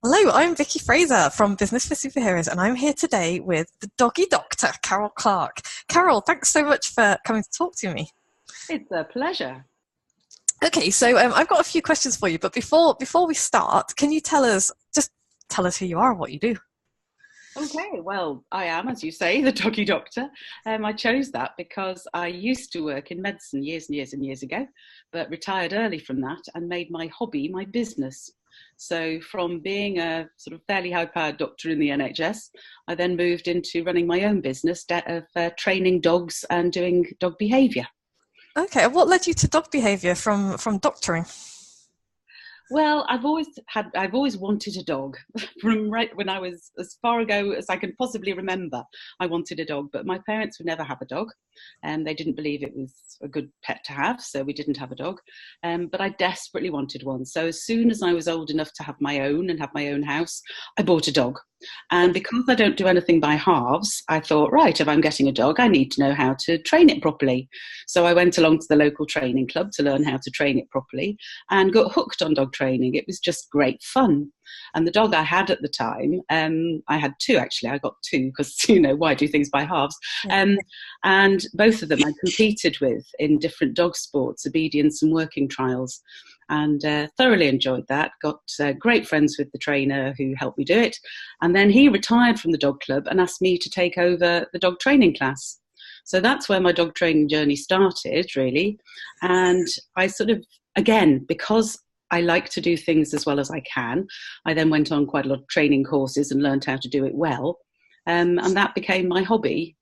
Hello, I'm Vicky Fraser from Business for Superheroes, and I'm here today with the Doggy Doctor, Carol Clark. Carol, thanks so much for coming to talk to me. It's a pleasure. Okay, so I've got a few questions for you, but before we start, can you just tell us who you are and what you do? Okay, well, I am, as you say, the Doggy Doctor. I chose that because I used to work in medicine years and years and years ago, but retired early from that and made my hobby my business. So from being a sort of fairly high-powered doctor in the NHS, I then moved into running my own business of training dogs and doing dog behaviour. Okay, and what led you to dog behaviour from doctoring? Well, I've always wanted a dog from right when I was as far ago as I can possibly remember. I wanted a dog, but my parents would never have a dog, and they didn't believe it was a good pet to have, so we didn't have a dog. But I desperately wanted one. So as soon as I was old enough to have my own and have my own house, I bought a dog. And because I don't do anything by halves, I thought, right, if I'm getting a dog, I need to know how to train it properly. So I went along to the local training club to learn how to train it properly and got hooked on dog training. It was just great fun. And the dog I had at the time, I had two actually. I got two because, why do things by halves? And both of them I competed with in different dog sports, obedience and working trials. And thoroughly enjoyed that. Got great friends with the trainer who helped me do it. And then he retired from the dog club and asked me to take over the dog training class. So that's where my dog training journey started, really. And I sort of, again, because I like to do things as well as I can, I then went on quite a lot of training courses and learned how to do it well. And that became my hobby.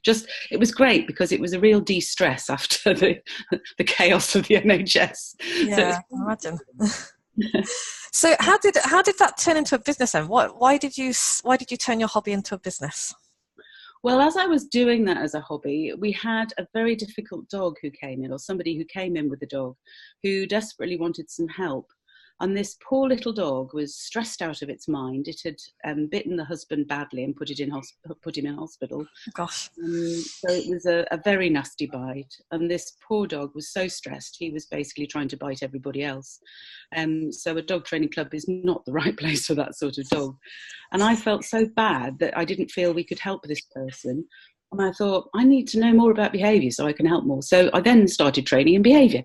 It was great because it was a real de-stress after the chaos of the NHS. Yeah, I can imagine. So how did that turn into a business then? Why did you turn your hobby into a business? Well, as I was doing that as a hobby, we had a very difficult dog who came in, or somebody who came in with a dog who desperately wanted some help. And this poor little dog was stressed out of its mind. It had bitten the husband badly and put him in hospital. Gosh. So it was a very nasty bite. And this poor dog was so stressed, he was basically trying to bite everybody else. So a dog training club is not the right place for that sort of dog. And I felt so bad that I didn't feel we could help this person. And I thought, I need to know more about behaviour so I can help more. So I then started training in behaviour.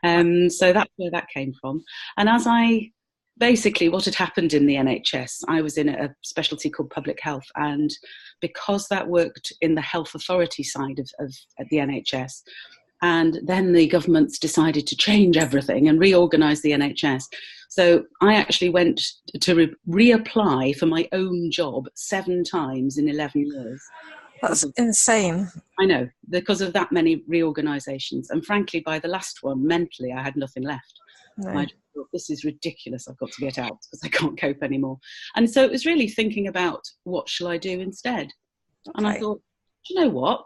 So that's where that came from. And what had happened in the NHS, I was in a specialty called public health. And because that worked in the health authority side of the NHS, and then the governments decided to change everything and reorganise the NHS. So I actually went to reapply for my own job 7 times in 11 years. That's insane. I know, because of that many reorganisations. And frankly, by the last one, mentally, I had nothing left. No. I just thought, this is ridiculous. I've got to get out because I can't cope anymore. And so it was really thinking about what shall I do instead? Okay. And I thought, do you know what?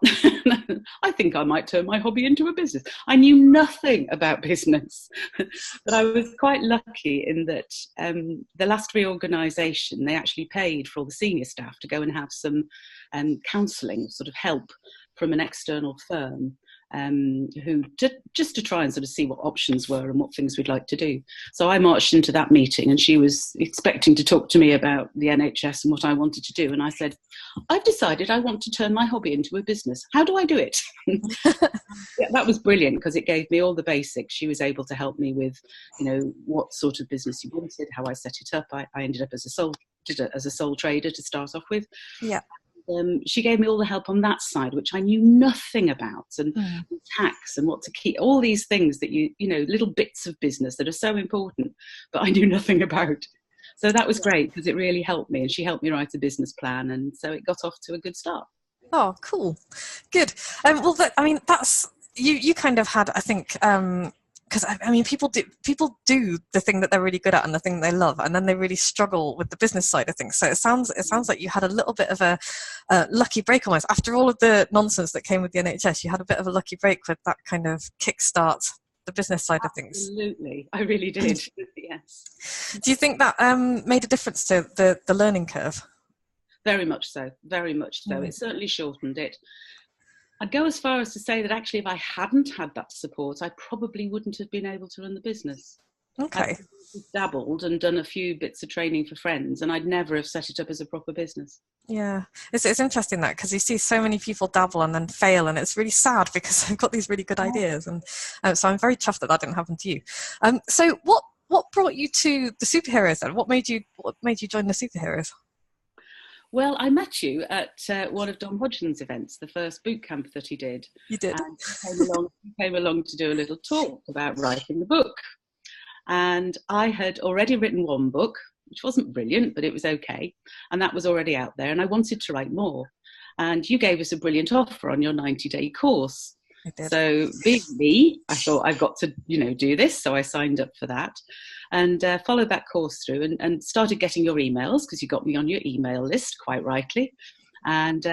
I think I might turn my hobby into a business. I knew nothing about business, but I was quite lucky in that the last reorganisation, they actually paid for all the senior staff to go and have some counselling, sort of help from an external firm just to try and sort of see what options were and what things we'd like to do. So I marched into that meeting and she was expecting to talk to me about the NHS and what I wanted to do. And I said, I've decided I want to turn my hobby into a business. How do I do it? Yeah, that was brilliant because it gave me all the basics. She was able to help me with, what sort of business you wanted, how I set it up. I ended up as a sole trader to start off with. Yeah. She gave me all the help on that side, which I knew nothing about, and tax and what to keep, all these things that little bits of business that are so important, but I knew nothing about. So that was great because it really helped me, and she helped me write a business plan, and so it got off to a good start. Oh, cool. Good. That's, you kind of had, I think, because people do the thing that they're really good at and the thing they love, and then they really struggle with the business side of things. So it sounds like you had a little bit of a lucky break almost. After all of the nonsense that came with the NHS, you had a bit of a lucky break with that kind of kickstart the business side of things. Absolutely, I really did. Yes. Do you think that made a difference to the learning curve? Very much so. Very much so. It certainly shortened it. I'd go as far as to say that actually if I hadn't had that support, I probably wouldn't have been able to run the business. Okay. Dabbled and done a few bits of training for friends, and I'd never have set it up as a proper business. Yeah, it's interesting that, because you see so many people dabble and then fail, and it's really sad because they've got these really good ideas, and so I'm very chuffed that that didn't happen to you. So what brought you to the superheroes then? What made you join the superheroes? Well, I met you at one of Don Hodgson's events, the first boot camp that he did, You did. and you came along to do a little talk about writing the book. And I had already written one book, which wasn't brilliant, but it was okay. And that was already out there. And I wanted to write more. And you gave us a brilliant offer on your 90-day course. I did. So being me, I thought I've got to, do this. So I signed up for that and followed that course through and started getting your emails, because you got me on your email list, quite rightly. And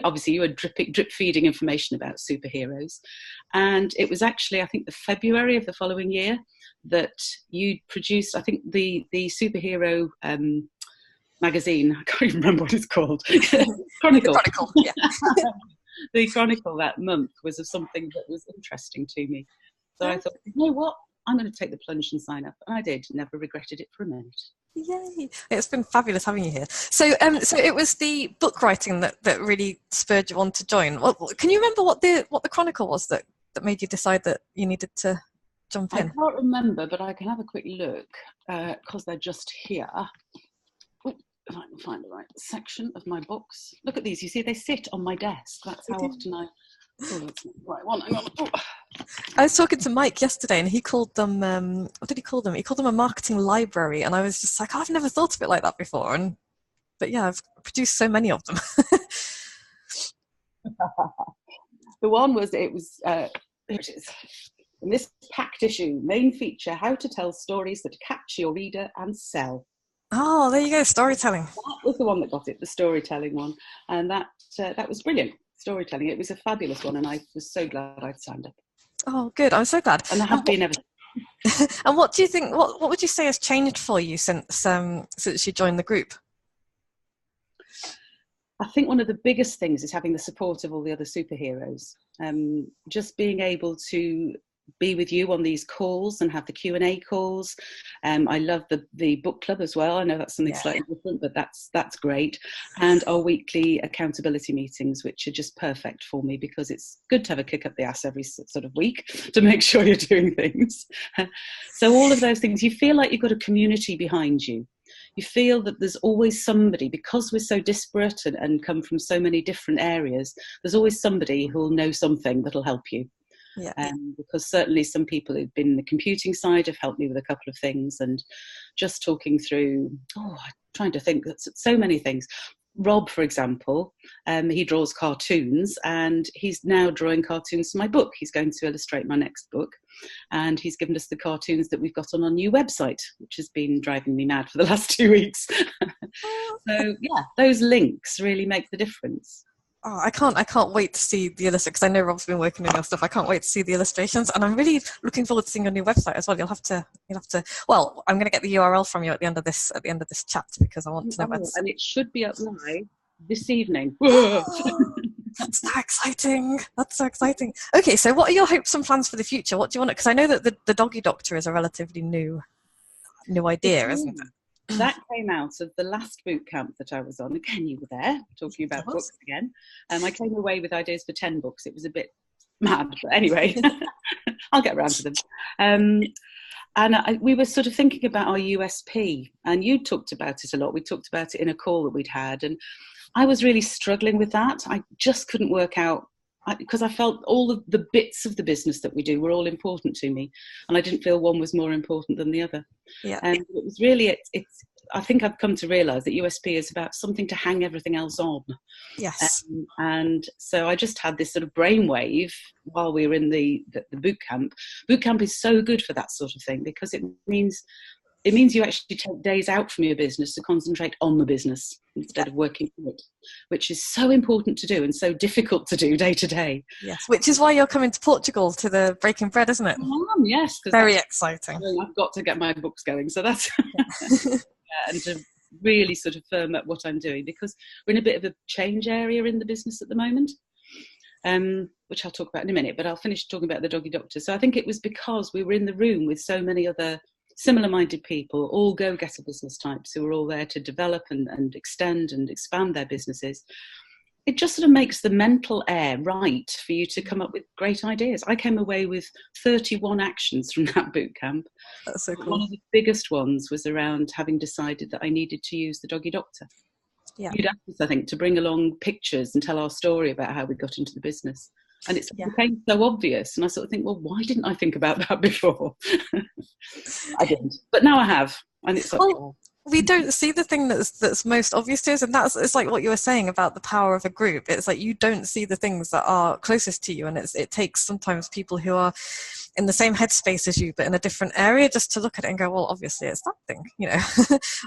obviously you were drip feeding information about superheroes. And it was actually, I think, the February of the following year that you produced, I think, the superhero magazine. I can't even remember what it's called. Chronicle. The Chronicle, yeah. The Chronicle that month was of something that was interesting to me. So I thought, you know what? I'm going to take the plunge and sign up. And I did. Never regretted it for a minute. Yay! It's been fabulous having you here. So, so it was the book writing that really spurred you on to join. Can you remember what the Chronicle was that made you decide that you needed to jump in? I can't remember, but I can have a quick look because they're just here. Oh, if I can find the right section of my books. Look at these. You see, they sit on my desk. That's how often I. Oh, that's not the right one. Hang on. Oh. I was talking to Mike yesterday, and he called them. What did he call them? He called them a marketing library, and I was just like, I've never thought of it like that before. But yeah, I've produced so many of them. The one was here it is. In this packed issue, main feature: how to tell stories that catch your reader and sell. Oh, there you go, storytelling. That was the one that got it, the storytelling one, and that was brilliant. Storytelling. It was a fabulous one, and I was so glad I'd signed up. Oh, good. I'm so glad. And I have been ever. And what do you think? What would you say has changed for you since you joined the group? I think one of the biggest things is having the support of all the other superheroes. Just being able to be with you on these calls and have the Q&A calls. I love the book club as well. I know that's something slightly different, but that's great. And our weekly accountability meetings, which are just perfect for me, because it's good to have a kick up the ass every sort of week to make sure you're doing things. So all of those things, you feel like you've got a community behind you. You feel that there's always somebody, because we're so disparate and come from so many different areas, there's always somebody who'll know something that'll help you. Yeah. Because certainly some people who've been in the computing side have helped me with a couple of things, and just talking through, trying to think, so many things. Rob, for example, he draws cartoons, and he's now drawing cartoons for my book. He's going to illustrate my next book, and he's given us the cartoons that we've got on our new website, which has been driving me mad for the last 2 weeks. So yeah, those links really make the difference. Oh, I can't wait to see the illustration, because I know Rob's been working on your stuff. I can't wait to see the illustrations, and I'm really looking forward to seeing your new website as well. You'll have to. Well, I'm going to get the URL from you at the end of this chat, because I want to know where. And it should be up live this evening. That's so exciting! That's so exciting. Okay, so what are your hopes and plans for the future? What do you want? Because I know that the Doggy Doctor is a relatively new idea, isn't it? That came out of the last boot camp that I was on. Again, you were there, talking about books again. I came away with ideas for 10 books. It was a bit mad, but anyway, I'll get around to them. We were sort of thinking about our USP, and you talked about it a lot. We talked about it in a call that we'd had, and I was really struggling with that. I just couldn't work out, because I felt all of the bits of the business that we do were all important to me, and I didn't feel one was more important than the other. Yeah. And it was really, I think I've come to realise that USP is about something to hang everything else on. Yes. And so I just had this sort of brainwave while we were in the boot camp. Boot camp is so good for that sort of thing, because it means you actually take days out from your business to concentrate on the business instead of working for it, which is so important to do and so difficult to do day to day. Yes, which is why you're coming to Portugal to the Breaking Bread, isn't it? Yes. Very exciting. I've got to get my books going. So that's... and to really sort of firm up what I'm doing, because we're in a bit of a change area in the business at the moment. which I'll talk about in a minute, but I'll finish talking about the Doggy Doctor. So I think it was because we were in the room with so many other similar-minded people, all go-getter business types who were all there to develop and extend and expand their businesses. It just sort of makes the mental air right for you to come up with great ideas. I came away with 31 actions from that boot camp. That's so cool. One of the biggest ones was around having decided that I needed to use the Doggy Doctor. Yeah. You'd asked us, I think, to bring along pictures and tell our story about how we got into the business. And it became so obvious. And I sort of think, well, why didn't I think about that before? I didn't. But now I have. And it's like, we don't see the thing that's most obvious to us, and it's like what you were saying about the power of a group. It's like you don't see the things that are closest to you, and it takes sometimes people who are in the same headspace as you but in a different area just to look at it and go, well, obviously it's that thing,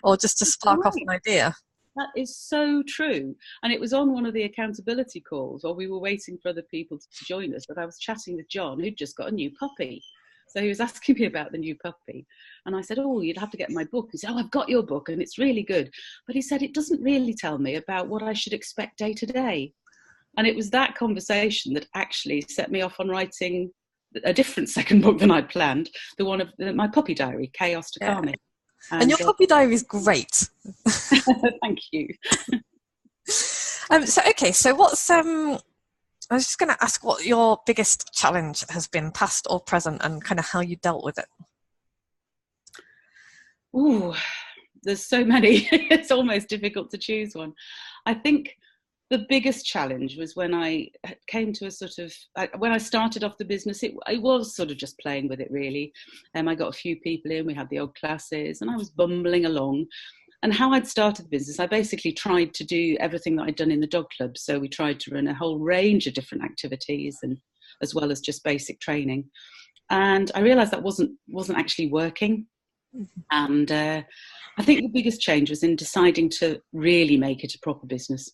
or just to spark off an idea. That is so true. And it was on one of the accountability calls while we were waiting for other people to join us that I was chatting with John, who'd just got a new puppy. So he was asking me about the new puppy. And I said, oh, you'd have to get my book. He said, oh, I've got your book and it's really good. But he said, it doesn't really tell me about what I should expect day to day. And it was that conversation that actually set me off on writing a different second book than I'd planned, the one of my puppy diary, Chaos to Calming. And your puppy diary is great. Thank you. So what's... I was just going to ask what your biggest challenge has been, past or present, and kind of how you dealt with it. Ooh, there's so many. It's almost difficult to choose one. I think the biggest challenge was when I came to when I started off the business, I was sort of just playing with it, really. I got a few people in, we had the odd classes, and I was bumbling along. And how I'd started the business, I basically tried to do everything that I'd done in the dog club. So we tried to run a whole range of different activities, and as well as just basic training. And I realised that wasn't actually working. And I think the biggest change was in deciding to really make it a proper business,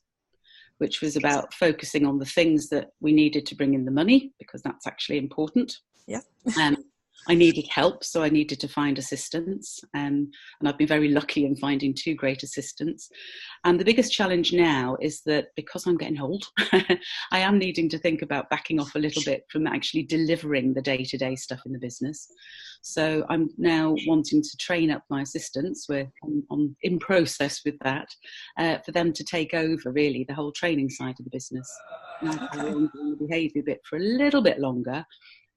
which was about focusing on the things that we needed to bring in the money, because that's actually important. Yeah. I needed help, so I needed to find assistance. And I've been very lucky in finding 2 great assistants. And the biggest challenge now is that because I'm getting old, I am needing to think about backing off a little bit from actually delivering the day-to-day stuff in the business. So I'm now wanting to train up my assistants. We're in process with that, for them to take over, really, the whole training side of the business. And I'll carry on doing the behaviour bit for a little bit longer.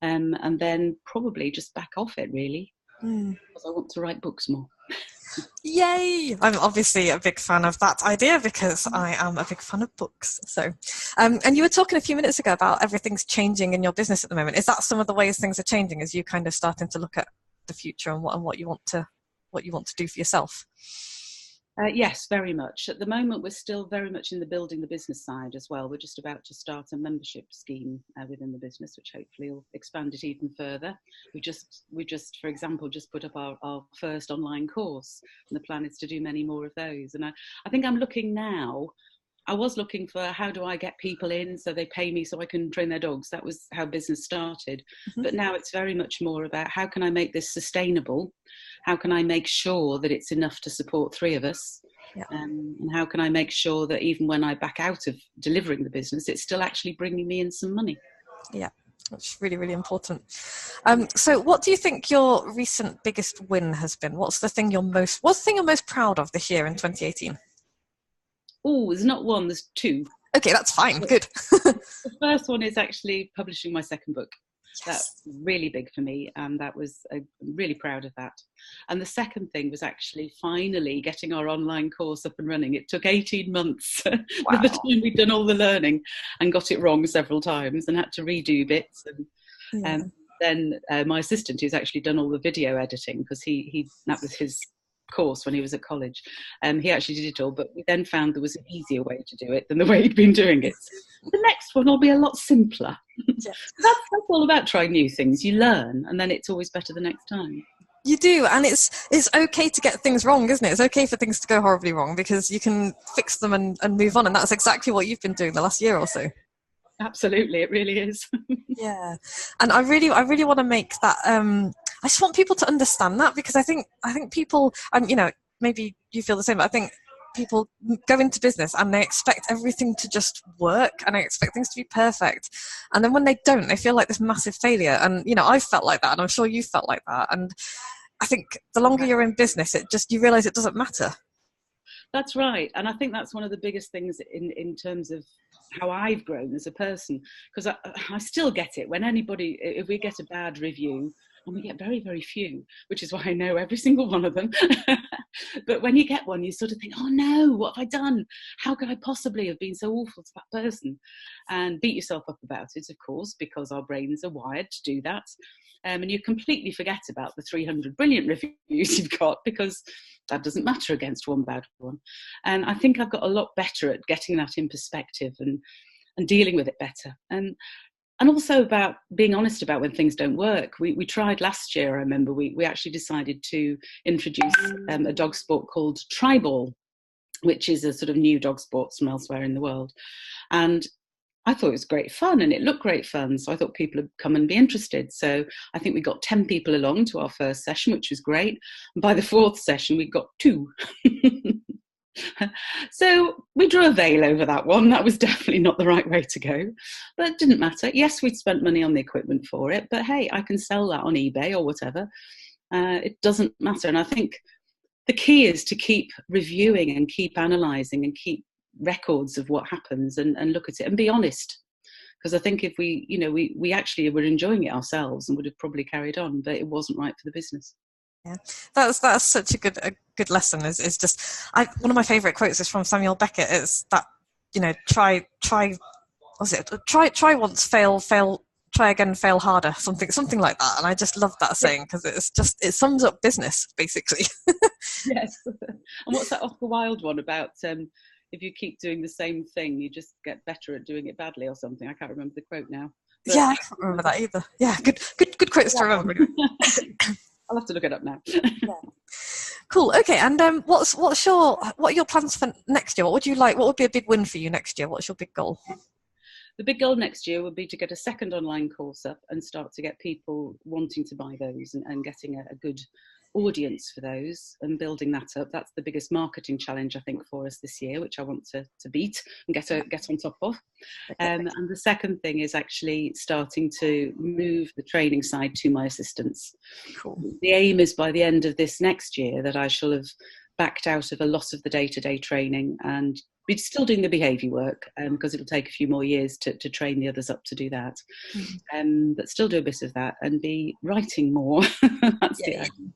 And then probably just back off it, really, because I want to write books more. Yay! I'm obviously a big fan of that idea because I am a big fan of books. So, and you were talking a few minutes ago about everything's changing in your business at the moment. Is that some of the ways things are changing as you kind of starting to look at the future and what you want to do for yourself? Yes, very much. At the moment, we're still very much in the building the business side as well. We're just about to start a membership scheme within the business, which hopefully will expand it even further. We just, for example, just put up our first online course, and the plan is to do many more of those. And I think I'm looking now. I was looking for how do I get people in so they pay me so I can train their dogs. That was how business started. Mm-hmm. But now it's very much more about how can I make this sustainable? How can I make sure that it's enough to support 3 of us? Yeah. And how can I make sure that even when I back out of delivering the business, it's still actually bringing me in some money? Yeah, that's really, really important. So what do you think your recent biggest win has been? What's the thing you're most proud of this year in 2018? Oh, there's not one, there's 2. Okay, that's fine. Good. The first one is actually publishing my second book. Yes. That's really big for me, and I'm really proud of that. And the second thing was actually finally getting our online course up and running. It took 18 months. Wow. By the time we'd done all the learning and got it wrong several times and had to redo bits. And then my assistant, who's actually done all the video editing, because that was his course when he was at college, he actually did it all, but we then found there was an easier way to do it than the way he'd been doing it. The next one will be a lot simpler. Yeah. That's all about trying new things. You learn, and then it's always better the next time. You do, and it's okay to get things wrong, isn't it? It's okay for things to go horribly wrong, because you can fix them and move on, and that's exactly what you've been doing the last year or so. Absolutely, it really is. Yeah, and I really want to make that. I just want people to understand that, because I think people, maybe you feel the same, but I think people go into business and they expect everything to just work and they expect things to be perfect. And then when they don't, they feel like this massive failure. And, you know, I've felt like that and I'm sure you felt like that. And I think the longer you're in business, you realize it doesn't matter. That's right. And I think that's one of the biggest things in terms of how I've grown as a person, because I still get it when if we get a bad review, and we get very, very few, which is why I know every single one of them. But when you get one, you sort of think, oh no, what have I done? How could I possibly have been so awful to that person? And beat yourself up about it, of course, because our brains are wired to do that. And you completely forget about the 300 brilliant reviews you've got, because that doesn't matter against one bad one. And I think I've got a lot better at getting that in perspective and dealing with it better. And also about being honest about when things don't work. We tried last year, I remember, we actually decided to introduce a dog sport called Tribal, which is a sort of new dog sport from elsewhere in the world. And I thought it was great fun and it looked great fun. So I thought people would come and be interested. So I think we got 10 people along to our first session, which was great. And by the fourth session, we got 2. So we drew a veil over that one. That was definitely not the right way to go, but it didn't matter. Yes, we'd spent money on the equipment for it, but hey, I can sell that on eBay or whatever. It doesn't matter. And I think the key is to keep reviewing and keep analysing and keep records of what happens and look at it and be honest. Because I think if we actually were enjoying it ourselves and would have probably carried on, but it wasn't right for the business. Yeah, that's such a good lesson. Is just one of my favourite quotes is from Samuel Beckett. It's that, you know, try once, fail, try again, fail harder, something like that. And I just love that saying because it sums up business basically. Yes. And what's that Oscar Wilde one about? If you keep doing the same thing, you just get better at doing it badly or something. I can't remember the quote now. But yeah, I can't remember that either. Yeah, good quotes to remember. I'll have to look it up now. Yeah. Cool. Okay. And what are your plans for next year? What would you like? What would be a big win for you next year? What's your big goal? The big goal next year would be to get a second online course up and start to get people wanting to buy those and getting a good audience for those and building that up. That's the biggest marketing challenge I think for us this year, which I want to beat and get on top of. And the second thing is actually starting to move the training side to my assistants. Cool. The aim is by the end of this next year that I shall have backed out of a lot of the day-to-day training and be still doing the behaviour work because it'll take a few more years to train the others up to do that. But still do a bit of that and be writing more. That's the aim.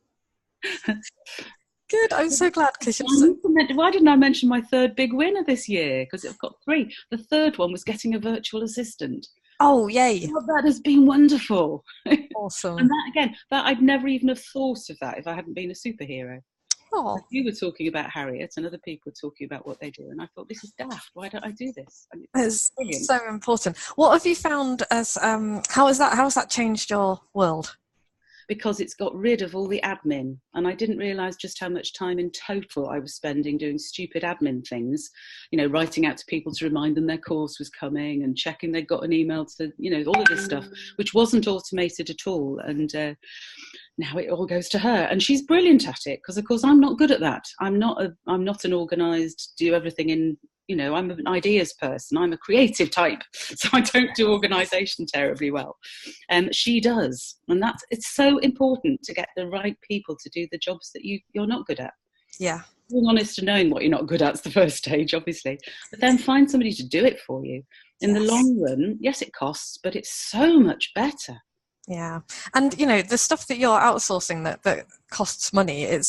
Good. I'm so glad. Why didn't I mention my third big winner this year? Because I've got 3. The third one was getting a virtual assistant. Oh, yay. Oh, that has been wonderful. Awesome. And that I'd never even have thought of that if I hadn't been a superhero. Oh. You were talking about Harriet and other people were talking about what they do. And I thought, this is daft. Why don't I do this? And it's so important. What have you found as, how has that changed your world? Because it's got rid of all the admin. And I didn't realise just how much time in total I was spending doing stupid admin things, you know, writing out to people to remind them their course was coming and checking they'd got an email to, you know, all of this stuff, which wasn't automated at all. And now it all goes to her. And she's brilliant at it because, of course, I'm not good at that. I'm not an organised, do everything in, you know, I'm an ideas person. I'm a creative type, so I don't do organisation terribly well. She does, and it's so important to get the right people to do the jobs that you're not good at. Yeah, being honest and knowing what you're not good at is the first stage, obviously, but then find somebody to do it for you. In the long run, yes, it costs, but it's so much better. Yeah, and you know the stuff that you're outsourcing that costs money, it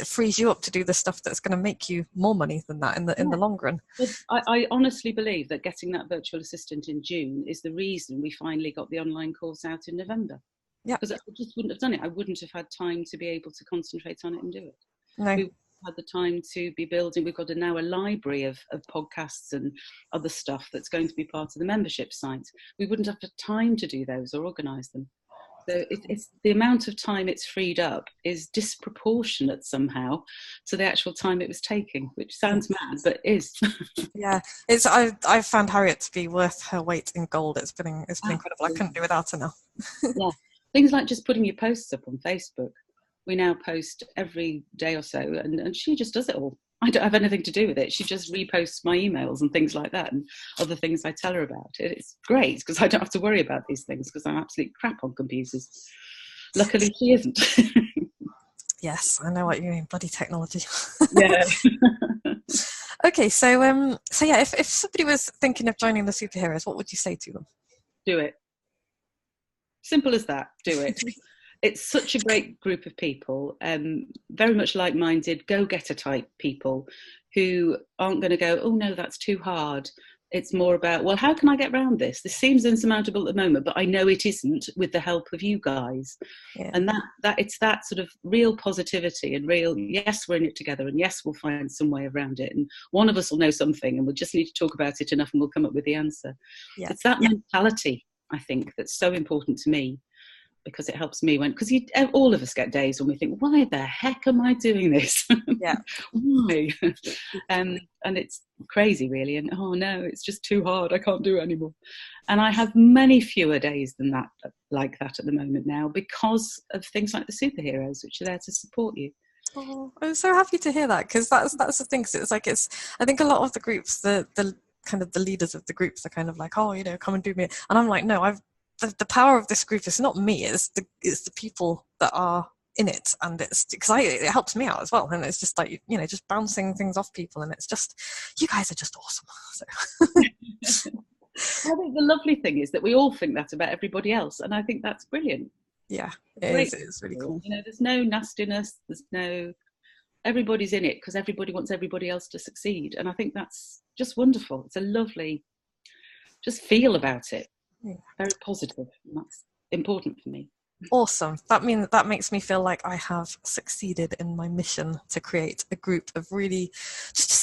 frees you up to do the stuff that's going to make you more money than that in the long run. But I honestly believe that getting that virtual assistant in June is the reason we finally got the online course out in November. Yeah, because I just wouldn't have done it. I wouldn't have had time to be able to concentrate on it and do it. No. We had the time to be building. We've got now a library of podcasts and other stuff that's going to be part of the membership site. We wouldn't have the time to do those or organise them. So it's the amount of time it's freed up is disproportionate somehow to the actual time it was taking, which sounds mad, but is. Yeah, I found Harriet to be worth her weight in gold. It's been incredible. I couldn't do without her now. Yeah, things like just putting your posts up on Facebook. We now post every day or so, and she just does it all. I don't have anything to do with it. She just reposts my emails and things like that, and other things I tell her about. It's great because I don't have to worry about these things because I'm absolute crap on computers. Luckily, she isn't. Yes, I know what you mean. Bloody technology. Yeah. Okay, so yeah, if somebody was thinking of joining the superheroes, what would you say to them? Do it. Simple as that. Do it. It's such a great group of people, very much like-minded, go-getter type people who aren't going to go, oh no, that's too hard. It's more about, well, how can I get around this? This seems insurmountable at the moment, but I know it isn't with the help of you guys. Yeah. And that it's that sort of real positivity and real, yes, we're in it together, and yes, we'll find some way around it. And one of us will know something, and we'll just need to talk about it enough, and we'll come up with the answer. Yeah. It's that mentality, I think, that's so important to me, because it helps me because all of us get days when we think, why the heck am I doing this? Yeah. Why? And it's crazy, really. And oh no, it's just too hard. I can't do it anymore. And I have many fewer days than that, like that at the moment now, because of things like the superheroes, which are there to support you. Oh, I'm so happy to hear that, because that's the thing. So it's like, I think a lot of the groups, the kind of the leaders of the groups are kind of like, oh, come and do me. And I'm like, no, the power of this group is not me, it's the people that are in it, and it's because it helps me out as well, and it's just like, just bouncing things off people, and it's just, you guys are just awesome. So I think the lovely thing is that we all think that about everybody else, and I think that's brilliant. Yeah, it's really cool. There's no nastiness, everybody's in it because everybody wants everybody else to succeed, and I think that's just wonderful. It's a lovely just feel about it. Yeah. Very positive, and that's important for me. Awesome. That makes me feel like I have succeeded in my mission to create a group of really,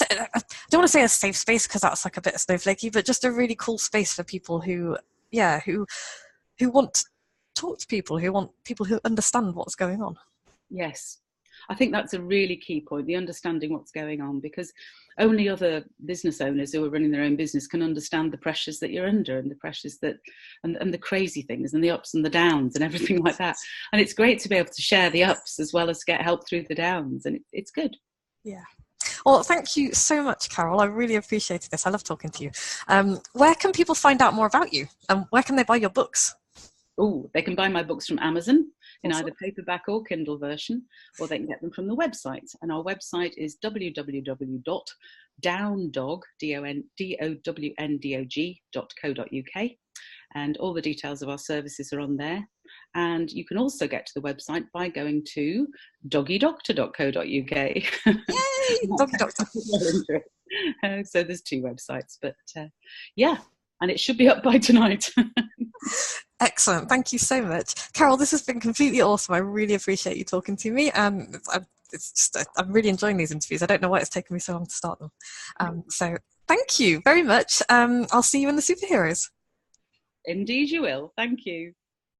I don't want to say a safe space because that's like a bit snowflakey, but just a really cool space for people who want to talk to people, who want people who understand what's going on. Yes. I think that's a really key point, the understanding what's going on, because only other business owners who are running their own business can understand the pressures that you're under, and the pressures that, and the crazy things and the ups and the downs and everything like that. And it's great to be able to share the ups as well as get help through the downs, and it's good. Yeah. Well, thank you so much, Carol. I really appreciated this. I love talking to you. Where can people find out more about you, and where can they buy your books? Oh, they can buy my books from Amazon in either paperback or Kindle version, or they can get them from the website. And our website is www.downdog.co.uk, and all the details of our services are on there. And you can also get to the website by going to doggydoctor.co.uk. Yay! Doggy Doctor. So there's two websites, but yeah, and it should be up by tonight. Excellent. Thank you so much. Carol, this has been completely awesome. I really appreciate you talking to me. I'm really enjoying these interviews. I don't know why it's taken me so long to start them. So thank you very much. I'll see you in the superheroes. Indeed you will. Thank you.